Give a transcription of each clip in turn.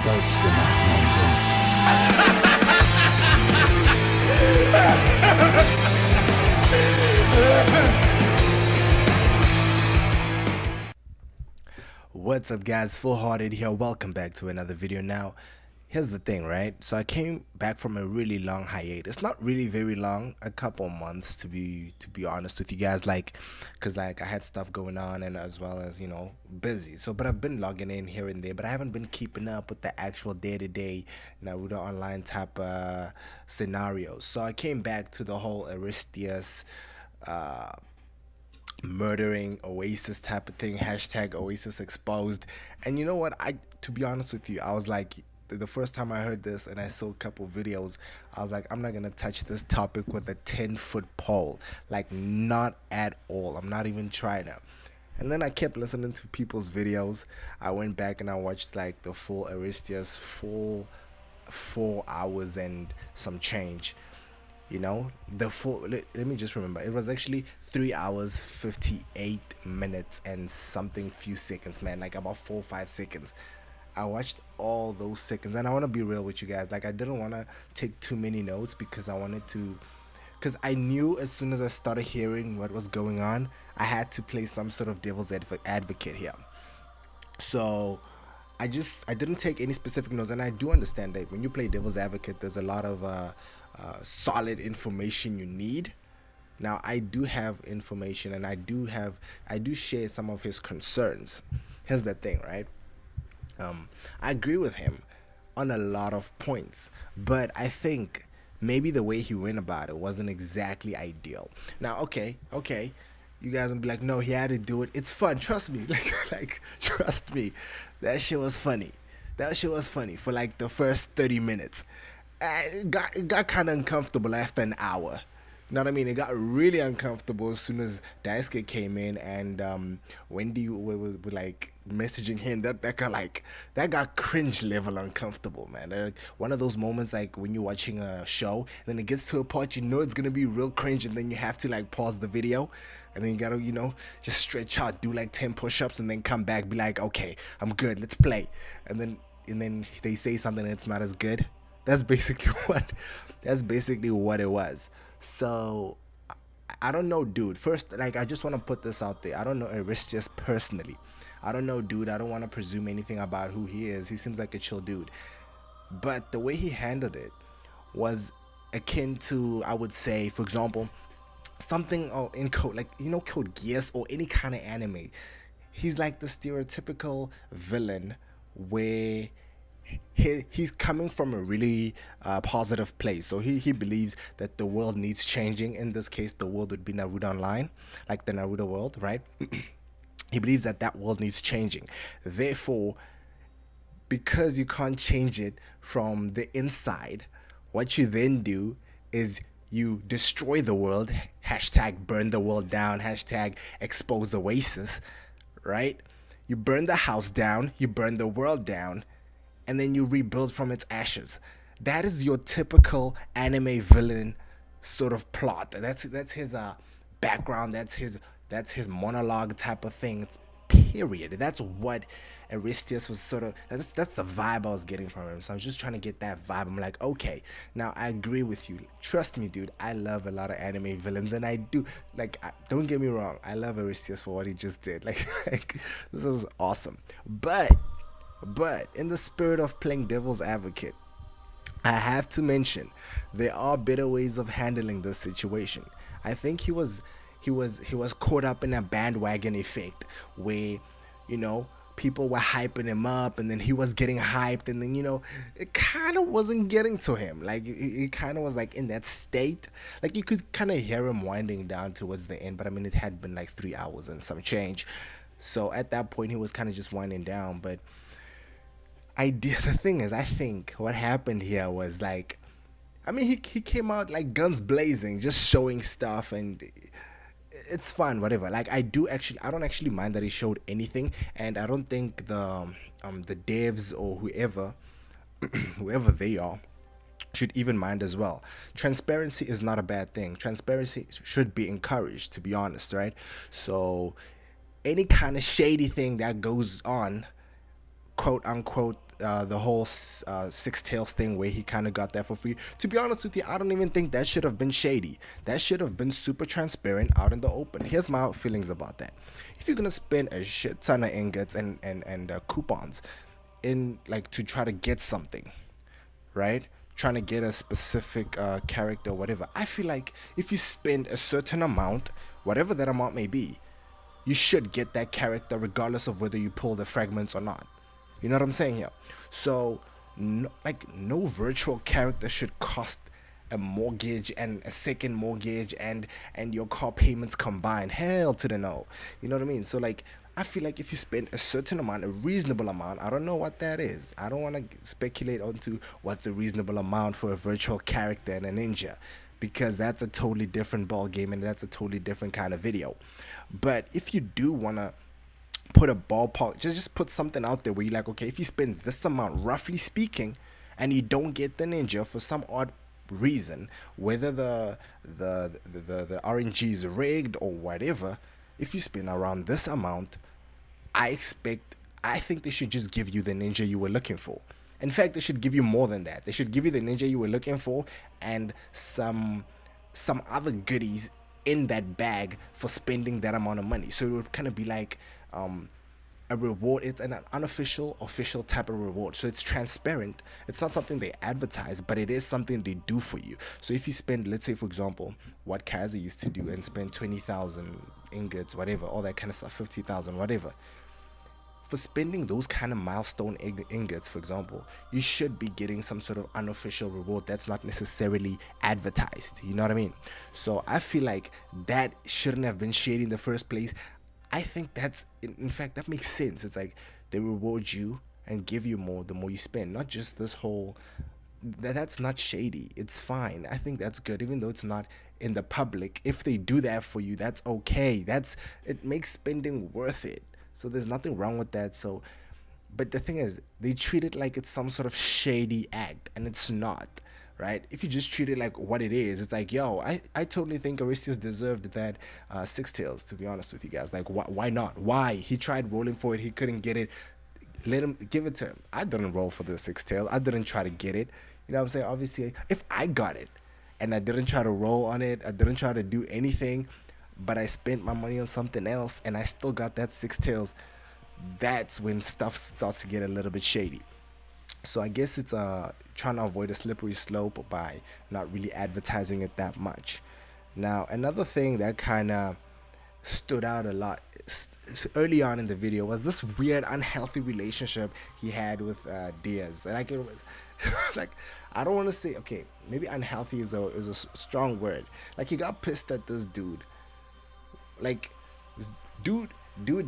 stolz gemacht, mein Sohn. What's up, guys? Full Hearted here. Welcome back to another video. Now, here's the thing, right? So I came back from a really long hiatus. Not really very long, a couple months to be honest with you guys, because I had stuff going on, and as well as busy. So but I've been logging in here and there, but I haven't been keeping up with the actual day-to-day Naruto online type scenarios. So I came back to the whole Aristeaus murdering Oasis type of thing, hashtag Oasis exposed. And you know what, to be honest with you, I was like, the first time I heard this and I saw a couple videos, I was like, I'm not gonna touch this topic with a 10-foot pole, like not at all. I'm not even trying to. And then I kept listening to people's videos. I went back and I watched like the full Aristeaus, full 4 hours and some change. The full, let me just remember, it was actually 3 hours 58 minutes and something few seconds, man, like about 4 or 5 seconds. I watched all those seconds, and I want to be real with you guys, like I didn't want to take too many notes because I knew as soon as I started hearing what was going on, I had to play some sort of devil's advocate here. So I didn't take any specific notes, and I do understand that when you play devil's advocate, there's a lot of solid information you need. Now I do have information, and I do share some of his concerns. Here's the thing, right? I agree with him on a lot of points, but I think maybe the way he went about it wasn't exactly ideal. Now, okay, you guys will be like, no, he had to do it. It's fun, trust me. Like trust me, that shit was funny. That shit was funny for like the first 30 minutes. And it got kind of uncomfortable after an hour. You know what I mean? It got really uncomfortable as soon as Daisuke came in, and Wendy was like messaging him. That got cringe level uncomfortable, man. Like, one of those moments like when you're watching a show, and then it gets to a part you know it's gonna be real cringe, and then you have to like pause the video, and then you gotta just stretch out, do like 10 push-ups, and then come back, be like, okay, I'm good, let's play. And then they say something and it's not as good. That's basically what it was. So I don't know, dude. First, like, I just want to put this out there. I don't know Aristeaus personally. I don't know, dude. I don't want to presume anything about who he is. He seems like a chill dude. But the way he handled it was akin to, I would say, for example, something in Code, like, Code Geass or any kind of anime. He's like the stereotypical villain where he's coming from a really positive place. So he believes that the world needs changing. In this case, the world would be Naruto Online, like the Naruto world, right? He believes that world needs changing. Therefore, because you can't change it from the inside, what you then do is you destroy the world, hashtag burn the world down, hashtag expose Oasis, right? You burn the house down, you burn the world down, and then you rebuild from its ashes. That is your typical anime villain sort of plot. That's his background. That's his monologue type of thing. It's period. That's what Aristeaus was sort of. That's the vibe I was getting from him. So I was just trying to get that vibe. I'm like, okay, now I agree with you. Trust me, dude. I love a lot of anime villains, and I do don't get me wrong. I love Aristeaus for what he just did. Like this is awesome. But in the spirit of playing devil's advocate, I have to mention there are better ways of handling this situation. I think he was caught up in a bandwagon effect where people were hyping him up, and then he was getting hyped, and then it kind of wasn't getting to him. Like it kind of was like in that state. Like you could kind of hear him winding down towards the end, but I mean it had been like 3 hours and some change. So at that point he was kind of just winding down. But the thing is, I think what happened here was like, I mean, he came out like guns blazing, just showing stuff, and it's fun, whatever. Like I don't actually mind that he showed anything, and I don't think the devs or whoever they are should even mind as well. Transparency is not a bad thing. Transparency should be encouraged, to be honest, right? So any kind of shady thing that goes on, quote unquote, the whole Six Tails thing where he kind of got that for free. To be honest with you, I don't even think that should have been shady. That should have been super transparent out in the open. Here's my feelings about that. If you're gonna spend a shit ton of ingots and coupons in like to try to get something, right? Trying to get a specific character, whatever. I feel like if you spend a certain amount, whatever that amount may be, you should get that character regardless of whether you pull the fragments or not. You know what I'm saying here? So, no virtual character should cost a mortgage and a second mortgage and your car payments combined. Hell to the no. You know what I mean? So like I feel like if you spend a certain amount, a reasonable amount, I don't know what that is. I don't want to speculate onto what's a reasonable amount for a virtual character and a ninja, because that's a totally different ball game and that's a totally different kind of video. But if you do want to put a ballpark, just put something out there where you're like, okay, if you spend this amount, roughly speaking, and you don't get the ninja for some odd reason, whether the RNG is rigged or whatever, if you spend around this amount, I think they should just give you the ninja you were looking for. In fact, they should give you more than that. They should give you the ninja you were looking for and some other goodies in that bag for spending that amount of money. So it would kind of be like a reward. It's an unofficial, official type of reward. So it's transparent. It's not something they advertise, but it is something they do for you. So if you spend, let's say for example, what Kaza used to do and spend 20,000 ingots, whatever, all that kind of stuff, 50,000, whatever. For spending those kind of milestone ingots, for example, you should be getting some sort of unofficial reward that's not necessarily advertised. You know what I mean? So I feel like that shouldn't have been shady in the first place. I think that's, in fact, that makes sense. It's like they reward you and give you more the more you spend, not just this whole, that's not shady. It's fine. I think that's good, even though it's not in the public. If they do that for you, that's okay. It makes spending worth it. So there's nothing wrong with that. So, but the thing is, they treat it like it's some sort of shady act, and it's not, right? If you just treat it like what it is, it's like, yo, I totally think Aristeaus deserved that Six Tails, to be honest with you guys. Like, why not? Why? He tried rolling for it, he couldn't get it. Let him, give it to him. I didn't roll for the Six Tails. I didn't try to get it. You know what I'm saying? Obviously, if I got it and I didn't try to roll on it, I didn't try to do anything, but I spent my money on something else and I still got that Six Tails, that's when stuff starts to get a little bit shady. So I guess it's trying to avoid a slippery slope by not really advertising it that much. Now, another thing that kind of stood out a lot early on in the video was this weird unhealthy relationship he had with Diaz. And like it was like, I don't want to say, okay, maybe unhealthy is a strong word. Like, he got pissed at this dude. Like, this dude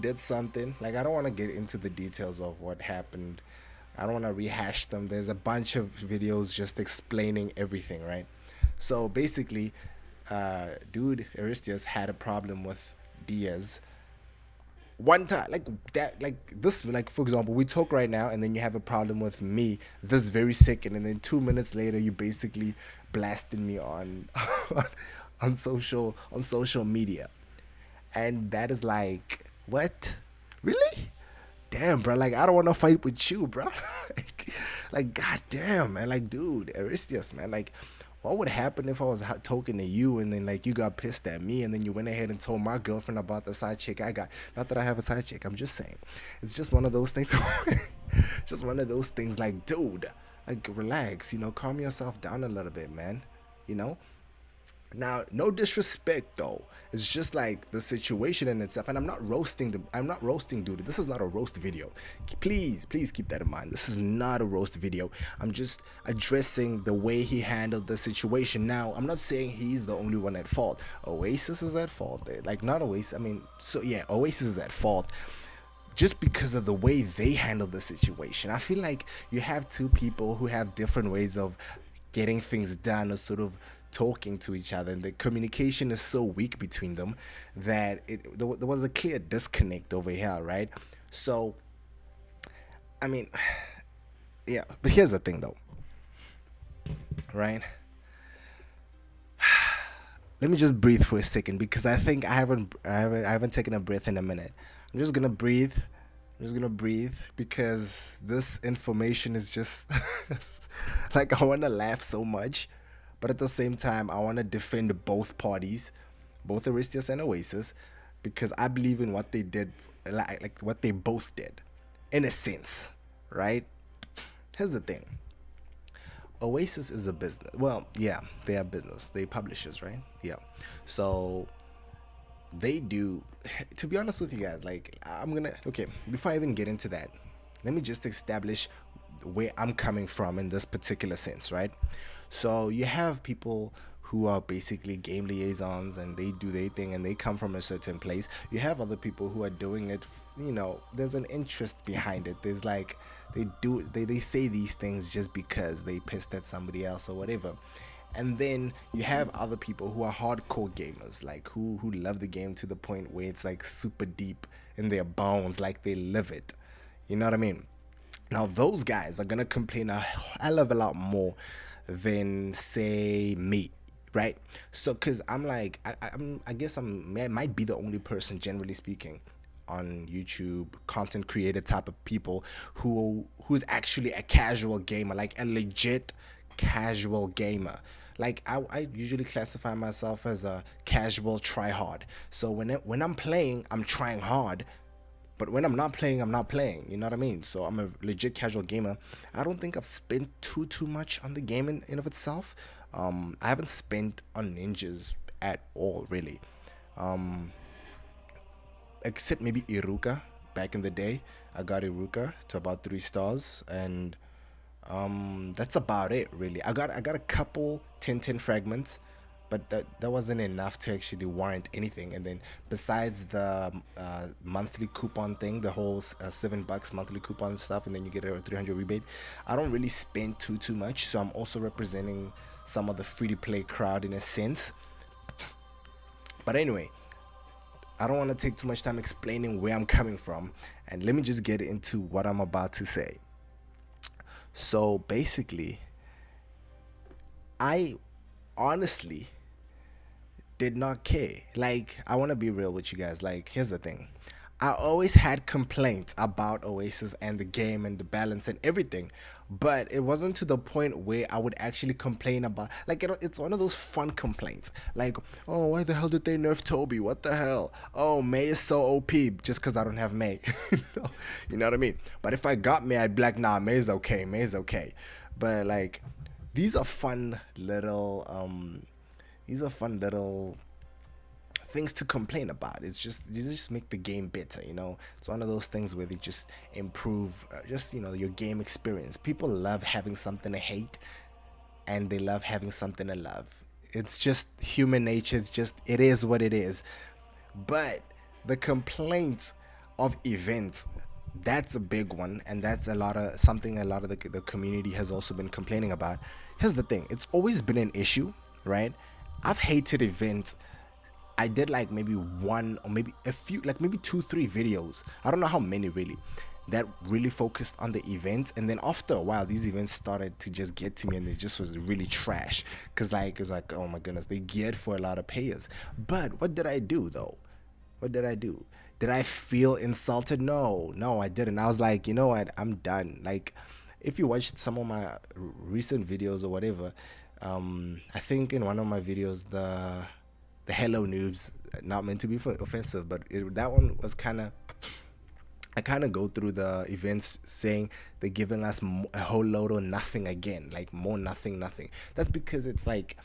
did something. Like, I don't want to get into the details of what happened. I don't want to rehash them. There's a bunch of videos just explaining everything, right? So basically, dude Aristeaus had a problem with Diaz one time, like that, like this, like for example, we talk right now and then you have a problem with me this very second, and then 2 minutes later you basically blasted me on on social media. And that is like, what? Really? Damn, bro. Like, I don't want to fight with you, bro. like, god damn, man. Like, dude, Aristeaus, man. Like, what would happen if I was talking to you and then, like, you got pissed at me and then you went ahead and told my girlfriend about the side chick I got? Not that I have a side chick. I'm just saying. It's just one of those things. Just one of those things, like, dude, like, relax. You know, calm yourself down a little bit, man. You know? Now, no disrespect though. It's just like the situation in itself, and I'm not roasting dude. This is not a roast video. Please keep that in mind. This is not a roast video. I'm just addressing the way he handled the situation. Now, I'm not saying he's the only one at fault. Oasis is at fault. Like, not Oasis. I mean, so yeah, Oasis is at fault. Just because of the way they handled the situation. I feel like you have two people who have different ways of getting things done, or sort of talking to each other, and the communication is so weak between them that there was a clear disconnect over here, right? So, I mean, yeah, but here's the thing though, right? Let me just breathe for a second, because I think I haven't taken a breath in a minute. I'm just gonna breathe. I'm just gonna breathe because this information is just like I wanna laugh so much, but at the same time I wanna defend both parties, both Aristeas and Oasis, because I believe in what they did, like what they both did, in a sense, right? Here's the thing. Oasis is a business. Well, yeah, they are business. They publishers, right? Yeah. So they do. To be honest with you guys, like I'm gonna. Okay, before I even get into that, let me just establish where I'm coming from in this particular sense, right? So you have people who are basically game liaisons and they do their thing and they come from a certain place. You have other people who are doing it, there's an interest behind it. There's like they say these things just because they pissed at somebody else or whatever. And then you have other people who are hardcore gamers, like who love the game to the point where it's like super deep in their bones, like they live it. You know what I mean? Now those guys are gonna complain a hell of a lot more than say me, right? So, cause I'm like, I guess I might be the only person, generally speaking, on YouTube, content creator type of people who's actually a casual gamer, like a legit casual gamer. Like I usually classify myself as a casual try hard. So when I'm playing, I'm trying hard, but when I'm not playing, I'm not playing. You know what I mean? So I'm a legit casual gamer. I don't think I've spent too much on the game in of itself. I haven't spent on ninjas at all, really. Um, except maybe Iruka back in the day. I got Iruka to about 3 stars, and that's about it, really. I got a couple 10 fragments, but that wasn't enough to actually warrant anything. And then besides the monthly coupon thing, the whole $7 monthly coupon stuff, and then you get a 300 rebate, I don't really spend too much. So I'm also representing some of the free to play crowd in a sense. But anyway, I don't want to take too much time explaining where I'm coming from, and let me just get into what I'm about to say. So basically, I honestly did not care. Like, I want to be real with you guys. Like, here's the thing. I always had complaints about Oasis and the game and the balance and everything, but it wasn't to the point where I would actually complain about. Like, it's one of those fun complaints. Like, oh, why the hell did they nerf Toby? What the hell? Oh, May is so OP just because I don't have May. You know what I mean? But if I got May, I'd be like, nah, May's okay. May's okay. But like, these are fun little things to complain about. It's just you just make the game better. It's one of those things where they just improve just your game experience. People love having something to hate, and they love having something to love. It's just human nature. It is what it is. But the complaints of events, that's a big one, and that's a lot of the community has also been complaining about. Here's the thing. It's always been an issue, right? I've hated events. I did like maybe one or maybe a few, like maybe 2 3 videos, I don't know how many really, that really focused on the event. And then after a while, these events started to just get to me, and it just was really trash, because like it was like, oh my goodness, they geared for a lot of payers. But what did I do though? What did I do? Did I feel insulted? No, I didn't. I was like, you know what, I'm done. Like, if you watched some of my recent videos or whatever, I think in one of my videos, the hello noobs, not meant to be offensive, but that one was I kind of go through the events saying they're giving us a whole load of nothing again, like more nothing. That's because it's like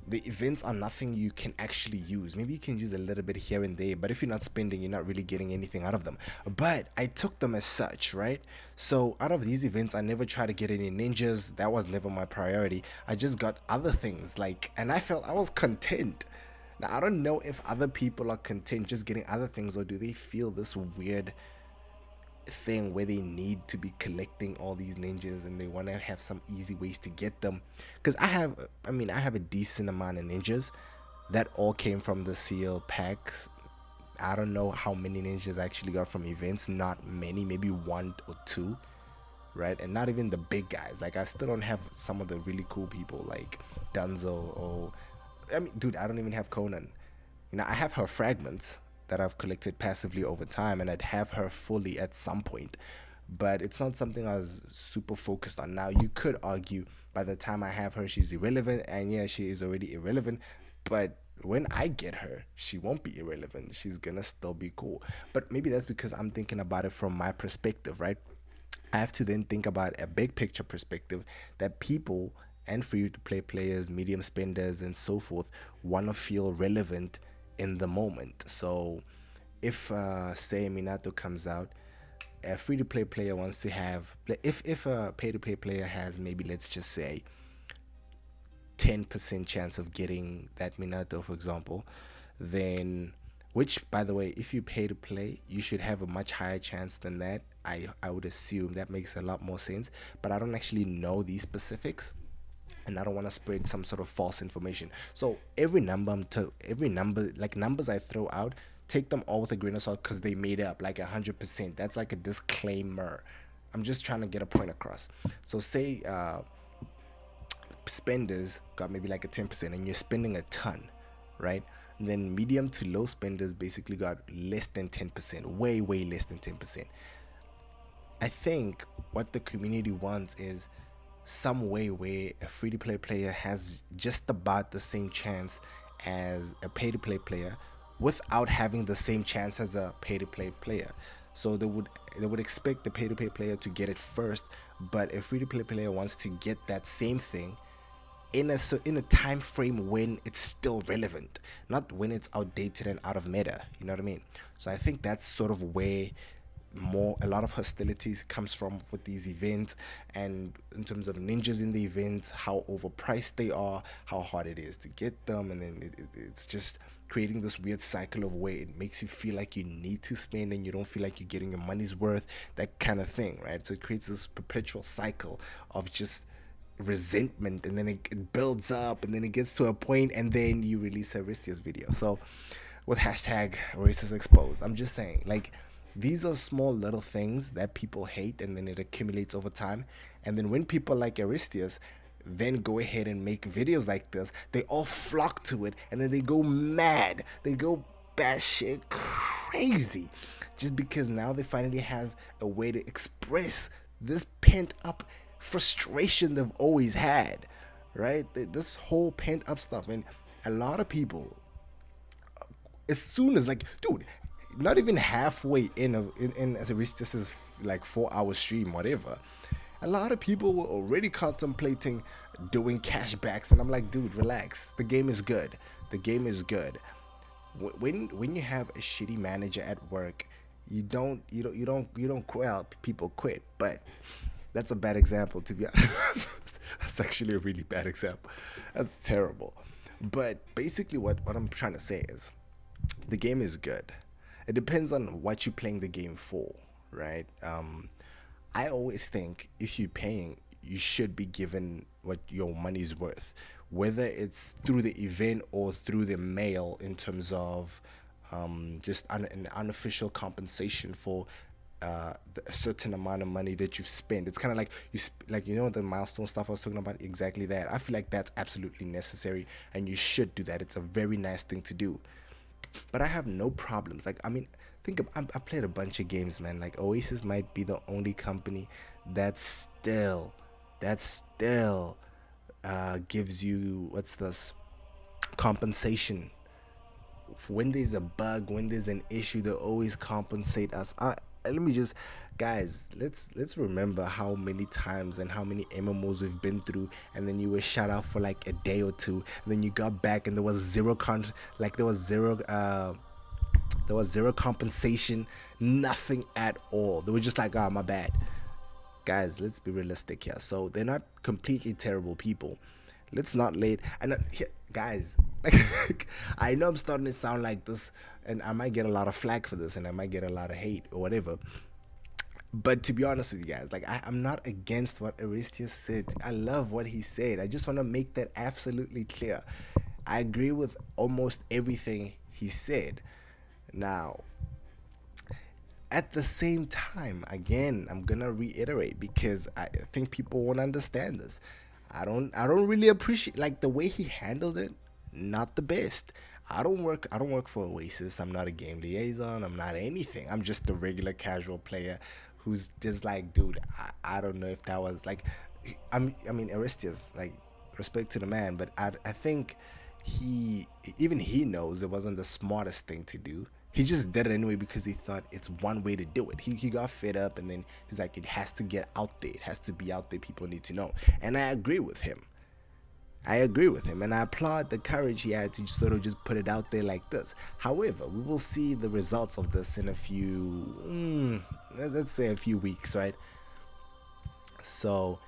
the events are nothing you can actually use. Maybe you can use a little bit here and there, but if you're not spending, you're not really getting anything out of them. But I took them as such, right? So out of these events, I never tried to get any ninjas. That was never my priority. I just got other things, like, and I felt I was content. Now I don't know if other people are content just getting other things, or do they feel this weird thing where they need to be collecting all these ninjas and they want to have some easy ways to get them. Because I have a decent amount of ninjas that all came from the sealed packs. I don't know how many ninjas I actually got from events. Not many, maybe 1 or 2, right? And not even the big guys. Like, I still don't have some of the really cool people like Dunzo, or dude, I don't even have Conan. I have her fragments, that I've collected passively over time, and I'd have her fully at some point. But it's not something I was super focused on. Now, you could argue by the time I have her, she's irrelevant, and yeah, she is already irrelevant. But when I get her, she won't be irrelevant. She's gonna still be cool. But maybe that's because I'm thinking about it from my perspective, right? I have to then think about a big picture perspective that people and free to play players, medium spenders, and so forth want to feel relevant in the moment. So, if say Minato comes out, a free to play player wants to have, if a pay to play player has, maybe let's just say 10% chance of getting that Minato, for example, then, which by the way, if you pay to play, you should have a much higher chance than that. I would assume that makes a lot more sense, but I don't actually know these specifics, and I don't want to spread some sort of false information. So every number every number, like numbers I throw out, take them all with a grain of salt because they made up like 100%. That's like a disclaimer. I'm just trying to get a point across. So say spenders got maybe like a 10% and you're spending a ton, right? And then medium to low spenders basically got less than 10%, way less than 10%. I think what the community wants is some way where a free to play player has just about the same chance as a pay to play player without having the same chance as a pay to play player. So they would expect the pay to play player to get it first, but a free to play player wants to get that same thing in a time frame when it's still relevant, not when it's outdated and out of meta. You know what I mean? So I think that's sort of where more a lot of hostilities comes from with these events, and in terms of ninjas in the events, how overpriced they are, how hard it is to get them, and then it's just creating this weird cycle of where it makes you feel like you need to spend and you don't feel like you're getting your money's worth, that kind of thing, right? So it creates this perpetual cycle of just resentment, and then it builds up, and then it gets to a point, and then you release a Aristeaus video. So with hashtag Oasis exposed, I'm just saying, like, these are small little things that people hate, and then it accumulates over time. And then when people like Aristeaus then go ahead and make videos like this, they all flock to it, and then they go mad, they go batshit crazy, just because now they finally have a way to express this pent up frustration they've always had, right? This whole pent up stuff. And a lot of people, as soon as, like, dude, not even halfway in as this is like 4 hour stream, whatever, a lot of people were already contemplating doing cashbacks, and I'm like, dude, relax. The game is good. The game is good. When you have a shitty manager at work, you don't quit. Well, people quit, but that's a bad example, to be honest. That's actually a really bad example. That's terrible. But basically, what I'm trying to say is, the game is good. It depends on what you're playing the game for, right? I always think if you're paying, you should be given what your money's worth, whether it's through the event or through the mail, in terms of just an unofficial compensation for a certain amount of money that you've spent. It's kind of like like, you know, the milestone stuff I was talking about, exactly that. I feel like that's absolutely necessary, and you should do that. It's a very nice thing to do. But I have no problems. Like, I mean, I played a bunch of games, man. Like, Oasis might be the only company that still gives you, what's this, compensation when there's a bug, when there's an issue. They always compensate us. Let me just, guys, let's remember how many times and how many MMOs we've been through, and then you were shut out for like a day or two, and then you got back and there was zero compensation, nothing at all. They were just like, my bad. Guys, let's be realistic here. So they're not completely terrible people. Let's not late. And guys, like, I know I'm starting to sound like this, and I might get a lot of flack for this, and I might get a lot of hate or whatever. But to be honest with you guys, like, I'm not against what Aristeaus said. I love what he said. I just want to make that absolutely clear. I agree with almost everything he said. Now, at the same time, again, I'm gonna reiterate, because I think people won't understand this. I don't really appreciate, like, the way he handled it. Not the best. I don't work for Oasis. I'm not a game liaison. I'm not anything. I'm just a regular casual player who's just like, dude, I don't know if that was like, I mean Aristeaus, like, respect to the man, but I think he even he knows it wasn't the smartest thing to do. He just did it anyway because he thought it's one way to do it. He got fed up, and then he's like, it has to get out there. It has to be out there. People need to know. And I agree with him. I agree with him, and I applaud the courage he had to sort of just put it out there like this. However, we will see the results of this in a few, let's say a few weeks, right? So,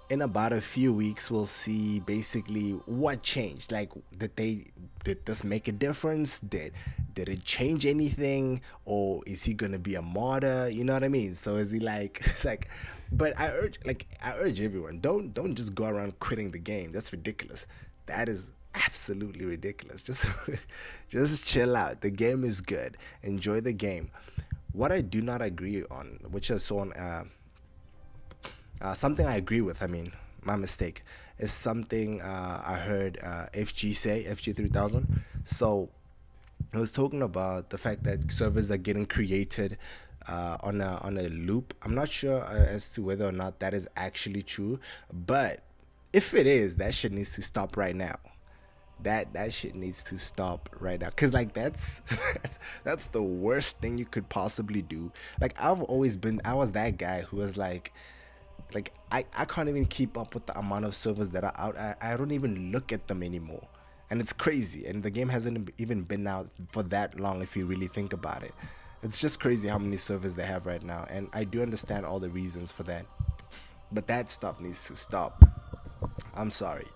in about a few weeks, we'll see basically what changed. Like, did this make a difference? Did it change anything, or is he gonna be a martyr? You know what I mean? So is he like, it's like, but I urge everyone, don't just go around quitting the game. That's ridiculous. That is absolutely ridiculous. Just just chill out. The game is good. Enjoy the game. What I do not agree on, which is on something I agree with, I mean, my mistake, is something I heard FG say, FG 3000. So I was talking about the fact that servers are getting created on a loop. I'm not sure as to whether or not that is actually true, but if it is, that shit needs to stop right now. That shit needs to stop right now, cause like that's the worst thing you could possibly do. Like, I was that guy who was like I can't even keep up with the amount of servers that are out. I don't even look at them anymore, and it's crazy, and the game hasn't even been out for that long if you really think about it. It's just crazy how many servers they have right now, and I do understand all the reasons for that, but that stuff needs to stop. I'm sorry.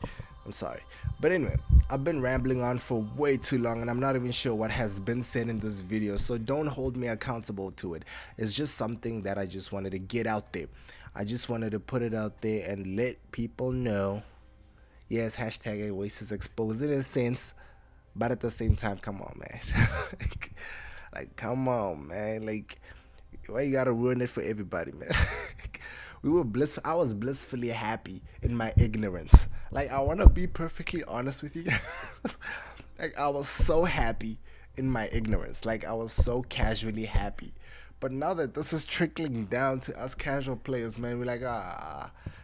I'm sorry. But anyway, I've been rambling on for way too long, and I'm not even sure what has been said in this video, so don't hold me accountable to it. It's just something that I just wanted to get out there. I just wanted to put it out there and let people know. Yes, hashtag Oasis exposed in a sense, but at the same time, come on, man. like, come on, man. Like, why you gotta ruin it for everybody, man? I was blissfully happy in my ignorance. Like, I wanna be perfectly honest with you guys. Like, I was so happy in my ignorance. Like, I was so casually happy. But now that this is trickling down to us casual players, man, we're like,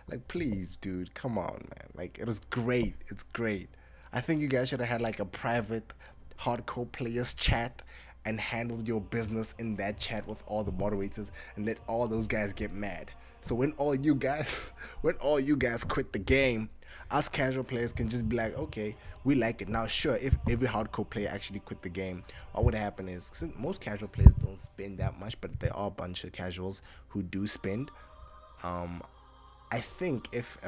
like, please, dude, come on, man. Like, it was great. It's great. I think you guys should have had like a private hardcore players chat and handled your business in that chat with all the moderators and let all those guys get mad. So when all you guys when all you guys quit the game, us casual players can just be like, okay, we like it. Now sure, if every hardcore player actually quit the game, what would happen is, since most casual players don't spend that much, but there are a bunch of casuals who do spend. I think if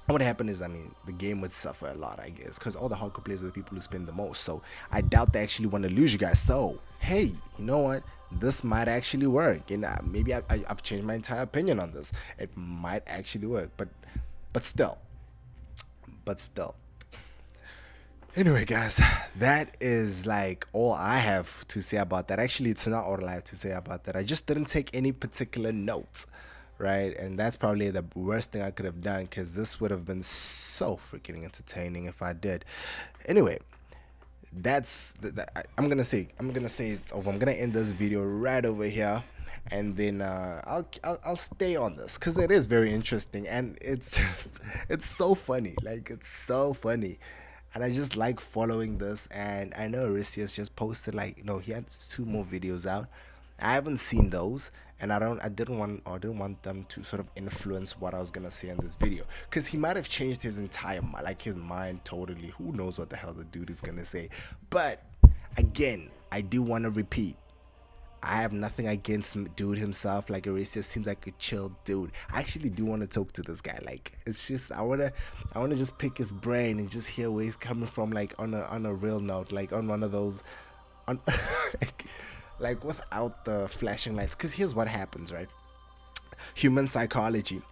what would happen is, I mean, the game would suffer a lot, I guess, because all the hardcore players are the people who spend the most. So I doubt they actually want to lose you guys. So hey, you know what? This might actually work, and maybe I've changed my entire opinion on this. It might actually work, but still, but still. Anyway, guys, that is like all I have to say about that. Actually, it's not all I have to say about that. I just didn't take any particular notes, right? And that's probably the worst thing I could have done, because this would have been so freaking entertaining if I did. Anyway, I'm gonna say it's over. I'm gonna end this video right over here, and then I'll stay on this because it is very interesting, and it's so funny. Like, it's so funny, and I just like following this. And I know Aristeaus just posted, like, he had 2 more videos out. I haven't seen those, and I didn't want them to sort of influence what I was gonna say in this video, because he might have changed his entire his mind totally. Who knows what the hell the dude is gonna say? But again, I do want to repeat, I have nothing against dude himself. Like, Oasis seems like a chill dude. I actually do want to talk to this guy. Like, it's just I wanna just pick his brain and just hear where he's coming from, like, on a real note, like on one of those, on like without the flashing lights. Because here's what happens, right? Human psychology.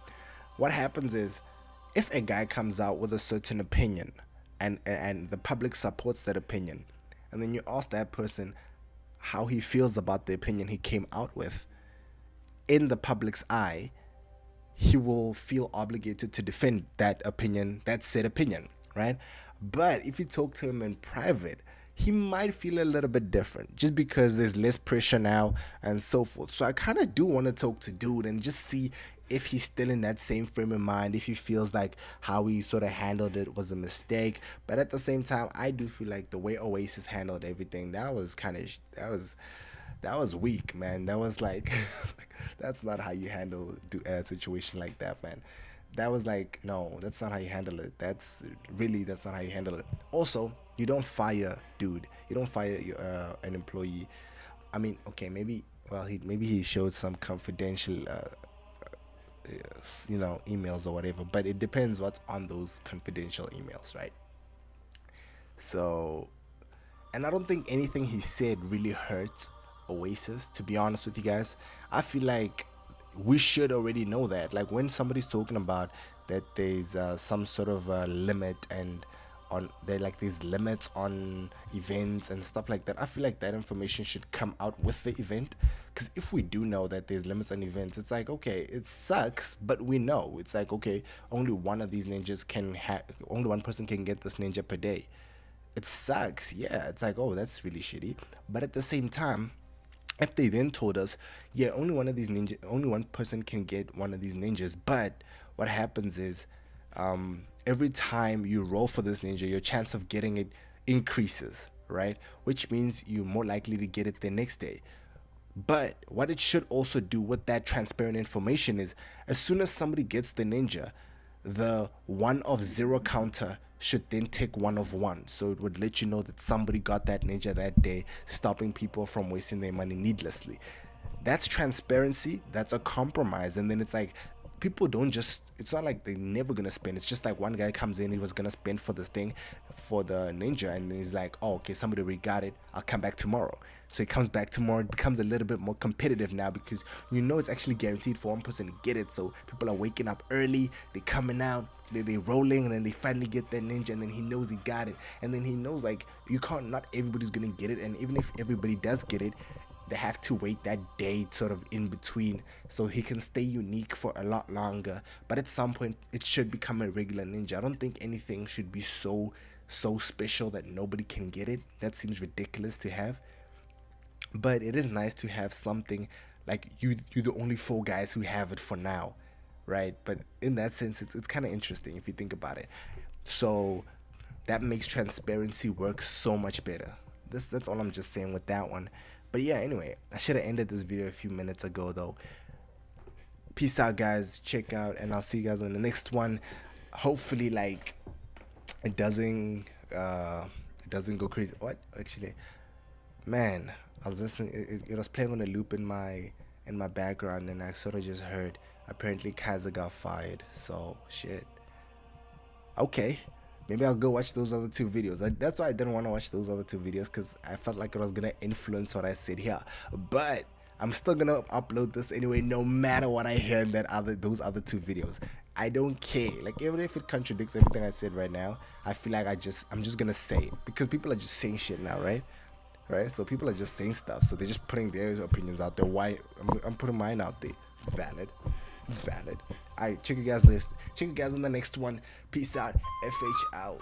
What happens is, if a guy comes out with a certain opinion, and the public supports that opinion, and then you ask that person how he feels about the opinion he came out with, in the public's eye, he will feel obligated to defend that opinion, that said opinion, right? But if you talk to him in private, he might feel a little bit different just because there's less pressure now and so forth. So I kind of do want to talk to dude and just see if he's still in that same frame of mind, if he feels like how he sort of handled it was a mistake. But at the same time, I do feel like the way Oasis handled everything, that was kind of that was weak, man. That was like that's not how you handle a situation like that, man. That was like, no, that's not how you handle it. That's not how you handle it. Also, you don't fire dude. You don't fire an employee. I mean, okay, maybe, well, he showed some confidential emails or whatever, but it depends what's on those confidential emails, right? So, and I don't think anything he said really hurts Oasis, to be honest with you guys. I feel like we should already know that. Like when somebody's talking about that there's some sort of limit and on there, like these limits on events and stuff like that, I feel like that information should come out with the event. Because if we do know that there's limits on events, it's like, okay, it sucks, but we know it's like, okay, only one of these ninjas can have, only one person can get this ninja per day. It sucks, yeah. It's like, oh, that's really shitty. But at the same time, if they then told us, yeah, only one person can get one of these ninjas, but what happens is, every time you roll for this ninja, your chance of getting it increases, right? Which means you're more likely to get it the next day. But what it should also do with that transparent information is, as soon as somebody gets the ninja, the 1 of 0 counter should then take 1 of 1. So it would let you know that somebody got that ninja that day, stopping people from wasting their money needlessly. That's transparency. That's a compromise. And then it's like, people don't just, it's not like they're never gonna spend. It's just like one guy comes in, he was gonna spend for the thing, for the ninja, and then he's like, oh, okay, somebody already got it, I'll come back tomorrow. So he comes back tomorrow. It becomes a little bit more competitive now because you know it's actually guaranteed for one person to get it. So people are waking up early, they're coming out, they're rolling, and then they finally get that ninja, and then he knows he got it. And then he knows, like, you can't, not everybody's gonna get it, and even if everybody does get it, they have to wait that day sort of in between so he can stay unique for a lot longer. But at some point it should become a regular ninja. I don't think anything should be so special that nobody can get it. That seems ridiculous to have. But it is nice to have something like you're the only 4 guys who have it for now, right? But in that sense, it's kind of interesting if you think about it. So that makes transparency work so much better. That's all I'm just saying with that one. But yeah, anyway, I should have ended this video a few minutes ago though. Peace out, guys. Check out, and I'll see you guys on the next one. Hopefully, like, it doesn't go crazy. What, actually, man, I was listening, it was playing on a loop in my background, and I sort of just heard apparently Kaiser got fired. So shit. Okay, maybe I'll go watch those other 2 videos. That's why I didn't want to watch those other 2 videos, because I felt like it was gonna influence what I said here. But I'm still gonna upload this anyway, no matter what I hear in those other 2 videos. I don't care. Like, even if it contradicts everything I said right now, I feel like I'm just gonna say it, because people are just saying shit now, right? So people are just saying stuff, so they're just putting their opinions out there. Why I'm putting mine out there? It's valid. Alright, check you guys on the next one. Peace out. FH out.